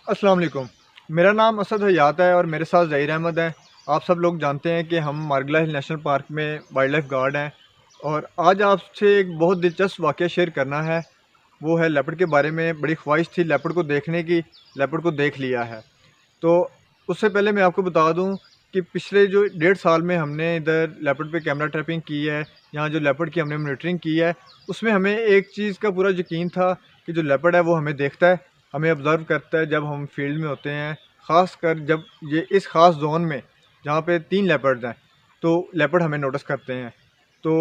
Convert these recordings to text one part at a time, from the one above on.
अस्सलाम वालेकुम। मेरा नाम असद हयात है और मेरे साथ ज़हीर अहमद है। आप सब लोग जानते हैं कि हम मारगला हिल नेशनल पार्क में वाइल्ड लाइफ गार्ड हैं और आज आपसे एक बहुत दिलचस्प वाक़या शेयर करना है। वो है लेपर्ड के बारे में। बड़ी ख्वाहिश थी लेपर्ड को देखने की, लेपर्ड को देख लिया है। तो उससे पहले मैं आपको बता दूं कि पिछले जो 1.5 साल में हमने इधर लेपर्ड पे कैमरा ट्रैपिंग की है, यहाँ जो लेपर्ड की हमने मॉनिटरिंग की है, उसमें हमें एक चीज़ का पूरा यकीन था कि जो लेपर्ड है वो हमें देखता है, हमें ऑब्ज़र्व करता है जब हम फील्ड में होते हैं। ख़ास कर जब ये इस ख़ास जोन में जहाँ पे 3 लेपर्ड्स हैं, तो लेपर्ड हमें नोटिस करते हैं। तो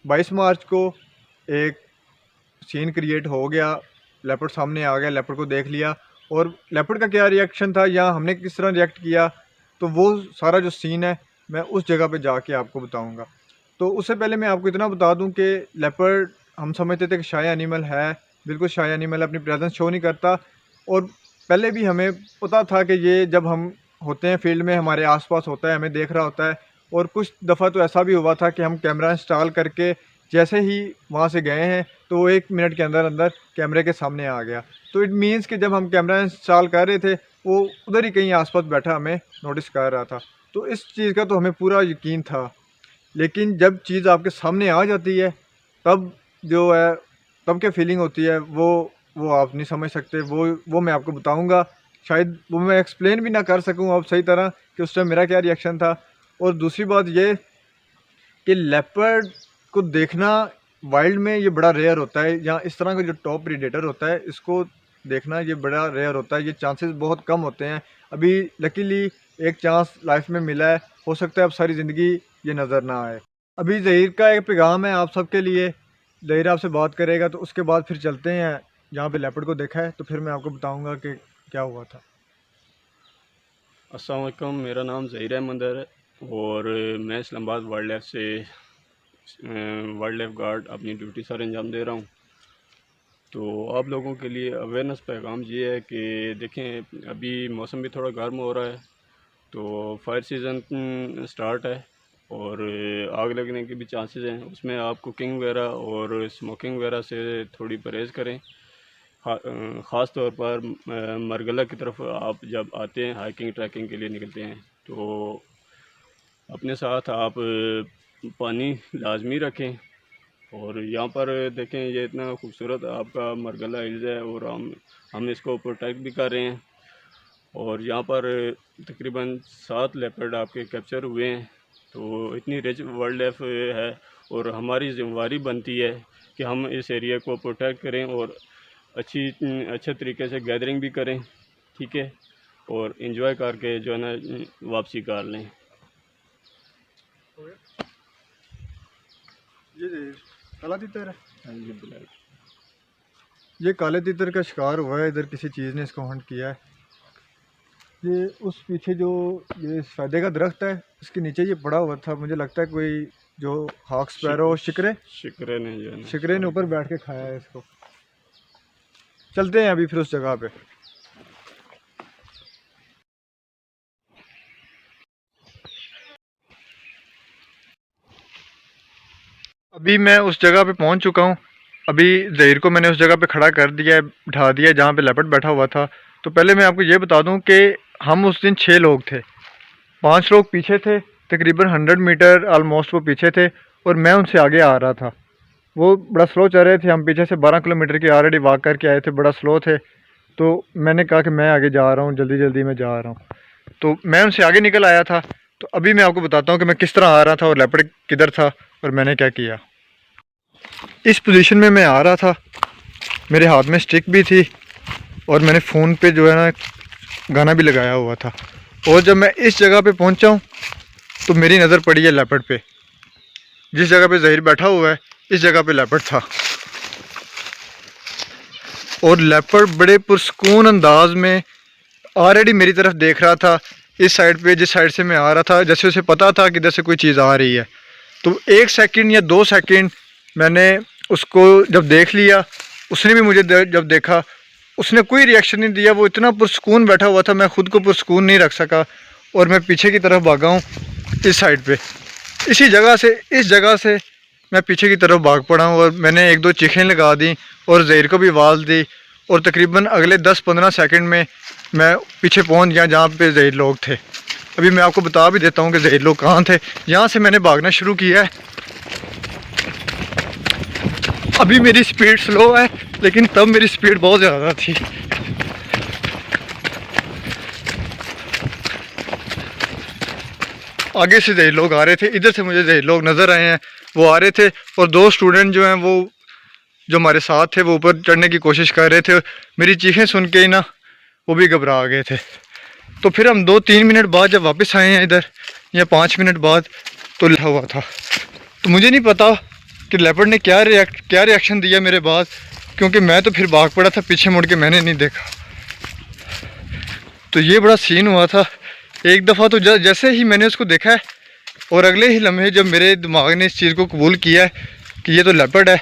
22 मार्च को एक सीन क्रिएट हो गया, लेपर्ड सामने आ गया, लेपर्ड को देख लिया और लेपर्ड का क्या रिएक्शन था या हमने किस तरह रिएक्ट किया, तो वो सारा जो सीन है मैं उस जगह पे जाके आपको बताऊंगा। तो उससे पहले मैं आपको इतना बता दूं कि लेपर्ड हम समझते थे कि शाय एनिमल है, बिल्कुल शाय एनिमल, अपनी प्रेजेंस शो नहीं करता। और पहले भी हमें पता था कि ये जब हम होते हैं फील्ड में हमारे आसपास होता है, हमें देख रहा होता है। और कुछ दफ़ा तो ऐसा भी हुआ था कि हम कैमरा इंस्टॉल करके जैसे ही वहाँ से गए हैं तो वो 1 मिनट के अंदर अंदर कैमरे के सामने आ गया। तो इट मीन्स कि जब हम कैमरा इंस्टॉल कर रहे थे वो उधर ही कहीं आसपास बैठा हमें नोटिस कर रहा था। तो इस चीज़ का तो हमें पूरा यकीन था। लेकिन जब चीज़ आपके सामने आ जाती है तब जो है, तब क्या फीलिंग होती है वो आप नहीं समझ सकते। वो मैं आपको बताऊंगा। शायद वो मैं एक्सप्लेन भी ना कर सकूं अब सही तरह कि उस टाइम मेरा क्या रिएक्शन था। और दूसरी बात ये कि लेपर्ड को देखना वाइल्ड में ये बड़ा रेयर होता है, या इस तरह का जो टॉप प्रीडेटर होता है इसको देखना ये बड़ा रेयर होता है। ये चांसेस बहुत कम होते हैं। अभी लकीली एक चांस लाइफ में मिला है, हो सकता है अब सारी ज़िंदगी ये नज़र ना आए। अभी ज़हीर का एक पैगाम है आप सबके लिए। ज़हीर आपसे बात करेगा तो उसके बाद फिर चलते हैं जहाँ पे लेपर्ड को देखा है, तो फिर मैं आपको बताऊँगा कि क्या हुआ था। अस्सलाम वालेकुम, मेरा नाम ज़हीर अहमद है और मैं इस्लामाबाद वाइल्ड लाइफ से वाइल्ड लाइफ गार्ड अपनी ड्यूटी सर अंजाम दे रहा हूँ। तो आप लोगों के लिए अवेयरनेस पैगाम ये है कि देखें, अभी मौसम भी थोड़ा गर्म हो रहा है, तो फायर सीज़न स्टार्ट है और आग लगने के भी चांसेस हैं। उसमें आप कुकिंग वगैरह और स्मोकिंग वगैरह से थोड़ी परहेज़ करें। ख़ास तौर पर मरगला की तरफ आप जब आते हैं, हाइकिंग ट्रैकिंग के लिए निकलते हैं, तो अपने साथ आप पानी लाजमी रखें। और यहाँ पर देखें, ये इतना खूबसूरत आपका मरगला हिल्स है और हम इसको प्रोटेक्ट भी कर रहे हैं। और यहाँ पर तकरीबन 7 लेपर्ड आपके कैप्चर हुए हैं। तो इतनी रिच वाइल्ड लाइफ है और हमारी जिम्मेदारी बनती है कि हम इस एरिया को प्रोटेक्ट करें और अच्छे तरीके से गैदरिंग भी करें, ठीक है, और इन्जॉय करके जो है ना वापसी कर लें। ये काला तीतर है, हाँ जी, ब्लैक। ये काले तीतर का शिकार हुआ है। इधर किसी चीज़ ने इसको हंट किया है। ये उस पीछे जो ये सफेदे का दरख्त है इसके नीचे ये पड़ा हुआ था। मुझे लगता है कोई जो हॉक स्पैरो शिकरे ने जो है ना शिकरे ने ऊपर बैठ के खाया है इसको। चलते हैं अभी फिर उस जगह पे। अभी मैं उस जगह पे पहुंच चुका हूं। अभी ज़हीर को मैंने उस जगह पे खड़ा कर दिया है, बिठा दिया है जहाँ पे लेपर्ड बैठा हुआ था। तो पहले मैं आपको ये बता दूं कि हम उस दिन 6 लोग थे। 5 लोग पीछे थे, तकरीबन 100 मीटर ऑलमोस्ट वो पीछे थे और मैं उनसे आगे आ रहा था। वो बड़ा स्लो चल रहे थे। हम पीछे से 12 किलोमीटर की ऑलरेडी वॉक करके आए थे, बड़ा स्लो थे। तो मैंने कहा कि मैं आगे जा रहा हूँ, जल्दी जल्दी मैं जा रहा हूँ। तो मैं उनसे आगे निकल आया था। तो अभी मैं आपको बताता हूँ कि मैं किस तरह आ रहा था और लेपर्ड किधर था और मैंने क्या किया। इस पोजीशन में मैं आ रहा था, मेरे हाथ में स्टिक भी थी और मैंने फ़ोन पे जो है ना गाना भी लगाया हुआ था। और जब मैं इस जगह पे पहुंचा हूँ तो मेरी नज़र पड़ी है लेपर्ड पे। जिस जगह पे ज़हीर बैठा हुआ है इस जगह पे लेपर्ड था और लेपर्ड बड़े पुरस्कून अंदाज में ऑलरेडी मेरी तरफ देख रहा था। इस साइड पे, जिस साइड से मैं आ रहा था, जैसे उसे पता था कि इधर से कोई चीज़ आ रही है। तो 1 सेकंड या 2 सेकंड मैंने उसको जब देख लिया, उसने भी मुझे जब देखा, उसने कोई रिएक्शन नहीं दिया। वो इतना पुरस्कून बैठा हुआ था, मैं ख़ुद को पुरस्कून नहीं रख सका और मैं पीछे की तरफ भागा हूँ इस साइड पे। इसी जगह से, इस जगह से मैं पीछे की तरफ भाग पड़ा हूँ और मैंने 1-2 चीखें लगा दी और ज़हीर को भी आवाज़ दी और तकरीबन अगले 10-15 सेकंड में मैं पीछे पहुंच गया जहाँ पे ज़हीर लोग थे। अभी मैं आपको बता भी देता हूँ कि ज़हीर लोग कहाँ थे। यहाँ से मैंने भागना शुरू किया है। अभी मेरी स्पीड स्लो है, लेकिन तब मेरी स्पीड बहुत ज़्यादा थी। आगे से ज़हीर लोग आ रहे थे, इधर से मुझे ज़हीर लोग नज़र आए हैं, वो आ रहे थे। और 2 स्टूडेंट जो हैं वो जो हमारे साथ थे वो ऊपर चढ़ने की कोशिश कर रहे थे। मेरी चीखें सुन के ही ना वो भी घबरा गए थे। तो फिर हम 2-3 मिनट बाद जब वापस आए हैं इधर, या 5 मिनट बाद, तो लिखा हुआ था। तो मुझे नहीं पता कि लेपर्ड ने क्या रिएक्शन दिया मेरे बाद, क्योंकि मैं तो फिर भाग पड़ा था, पीछे मुड़ के मैंने नहीं देखा। तो ये बड़ा सीन हुआ था। एक दफ़ा तो जैसे ही मैंने उसको देखा है और अगले ही लम्हे जब मेरे दिमाग ने इस चीज़ को कबूल किया है कि ये तो लेपर्ड है,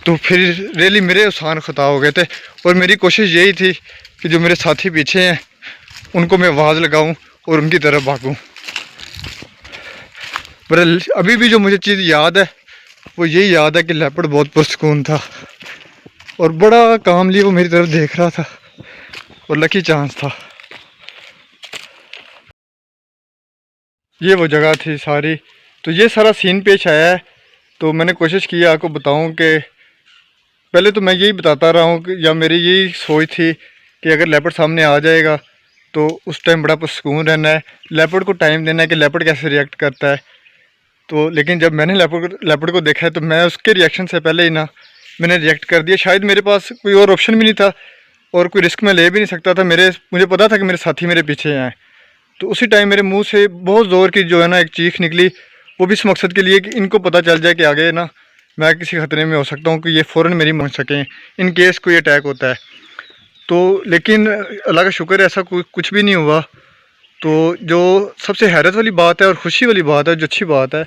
तो फिर रियली मेरे उसान ख़ता हो गए थे। और मेरी कोशिश यही थी कि जो मेरे साथी पीछे हैं उनको मैं आवाज़ लगाऊं और उनकी तरफ भागूं। पर अभी भी जो मुझे चीज़ याद है वो यही याद है कि लेपर्ड बहुत पुरसकून था और बड़ा कामली वो मेरी तरफ देख रहा था और लकी चांस था। ये वो जगह थी सारी। तो ये सारा सीन पेश आया है। तो मैंने कोशिश की आपको बताऊं कि पहले तो मैं यही बताता रहा हूँ कि या मेरी यही सोच थी कि अगर लेपर्ड सामने आ जाएगा तो उस टाइम बड़ा पुरसकून रहना है, लेपर्ड को टाइम देना है कि लेपर्ड कैसे रिएक्ट करता है। तो लेकिन जब मैंने लेपर्ड को देखा है तो मैं उसके रिएक्शन से पहले ही ना मैंने रिएक्ट कर दिया। शायद मेरे पास कोई और ऑप्शन भी नहीं था और कोई रिस्क मैं ले भी नहीं सकता था। मुझे पता था कि मेरे साथी मेरे पीछे हैं। तो उसी टाइम मेरे मुंह से बहुत ज़ोर की जो है ना एक चीख निकली, वो भी इस मकसद के लिए कि इनको पता चल जाए कि आगे ना मैं किसी ख़तरे में हो सकता हूँ, कि ये फ़ौरन मेरी मदद सकें इन केस कोई अटैक होता है। तो लेकिन अल्लाह का शुक्र है ऐसा कुछ भी नहीं हुआ। तो जो सबसे हैरत वाली बात है और ख़ुशी वाली बात है, जो अच्छी बात है,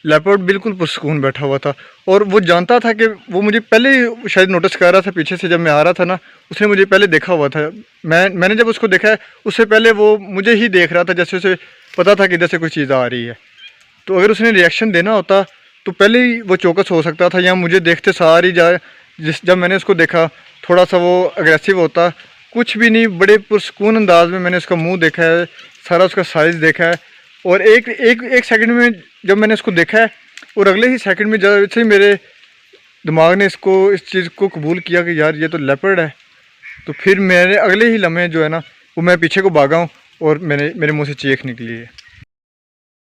लेपर्ड बिल्कुल पुरसकून बैठा हुआ था और वो जानता था कि वो मुझे पहले ही शायद नोटिस कर रहा था। पीछे से जब मैं आ रहा था ना, उसने मुझे पहले देखा हुआ था। मैंने जब उसको देखा है उससे पहले वो मुझे ही देख रहा था, जैसे उसे पता था कि इधर से कोई चीज़ आ रही है। तो अगर उसने रिएक्शन देना होता तो पहले ही वो चौकस हो सकता था, या मुझे देखते सारी जब मैंने उसको देखा थोड़ा सा वो अग्रेसिव होता। कुछ भी नहीं, बड़े पुरसकून अंदाज में मैंने उसका मुँह देखा है, सारा उसका साइज़ देखा है। और एक सेकंड में जब मैंने उसको देखा है और अगले ही सेकंड में जैसे ही मेरे दिमाग ने इस चीज़ को कबूल किया कि यार ये तो लेपर्ड है, तो फिर मेरे अगले ही लम्हे जो है ना वो मैं पीछे को भागा हूँ और मेरे मुंह से चीख निकली है।